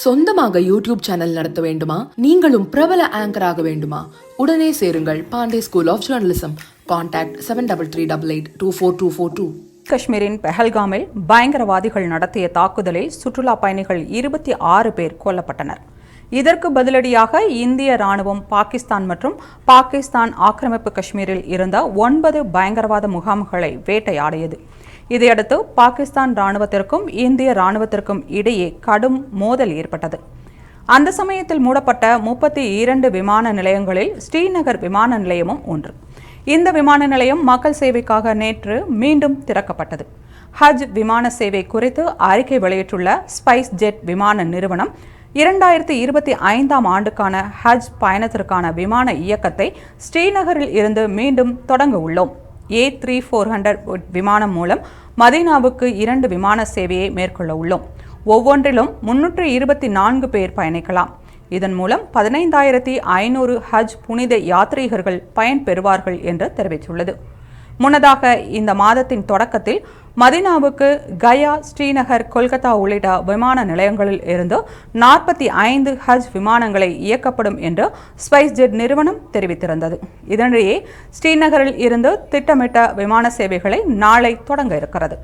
சொந்தமாக YouTube channel நடத்த வேண்டுமா? நீங்களும் பிரபல ஆங்கராக வேண்டுமா? உடனே சேருங்கள் Pandey school of journalism. Contact 7388242242. காஷ்மீரின் பெஹல்காமில் பயங்கரவாதிகள் நடத்திய தாக்குதலில் சுற்றுலா பயணிகள் 26 பேர் கொல்லப்பட்டனர். இதற்கு பதிலடியாக இந்திய ராணுவம் பாகிஸ்தான் மற்றும் பாகிஸ்தான் ஆக்கிரமிப்பு காஷ்மீரில் இருந்த 9 பயங்கரவாத முகாம்களை வேட்டையாடியது. இதையடுத்து பாகிஸ்தான் ராணுவத்திற்கும் இந்திய ராணுவத்திற்கும் இடையே கடும் மோதல் ஏற்பட்டது. அந்த சமயத்தில் மூடப்பட்ட 32 விமான நிலையங்களில் ஸ்ரீநகர் விமான நிலையமும் ஒன்று. இந்த விமான நிலையம் மக்கள் சேவைக்காக நேற்று மீண்டும் திறக்கப்பட்டது. ஹஜ் விமான சேவை குறித்து அறிக்கை வெளியிட்டுள்ள ஸ்பைஸ் ஜெட் விமான நிறுவனம் 2025ஆம் ஆண்டுக்கான ஹஜ் பயணத்திற்கான விமான இயக்கத்தை ஸ்ரீநகரில் இருந்து மீண்டும் தொடங்க உள்ளோம். A3400 விமானம் மூலம் மதீனாவுக்கு 2 விமான சேவையை மேற்கொள்ள உள்ளோம். ஒவ்வொன்றிலும் 324 பேர் பயணிக்கலாம். இதன் மூலம் 15,500 ஹஜ் புனித யாத்ரீகர்கள் பயன்பெறுவார்கள் என்று தெரிவித்துள்ளது. முன்னதாக இந்த மாதத்தின் தொடக்கத்தில் மதீனாவுக்கு கயா, ஸ்ரீநகர், கொல்கத்தா உள்ளிட்ட விமான நிலையங்களில் இருந்து 45 ஹஜ் விமானங்களை இயக்கப்படும் என்று ஸ்பைஸ் ஜெட் நிறுவனம் தெரிவித்திருந்தது. இதனிடையே ஸ்ரீநகரில் இருந்து திட்டமிட்ட விமான சேவைகளை நாளை தொடங்க இருக்கிறது.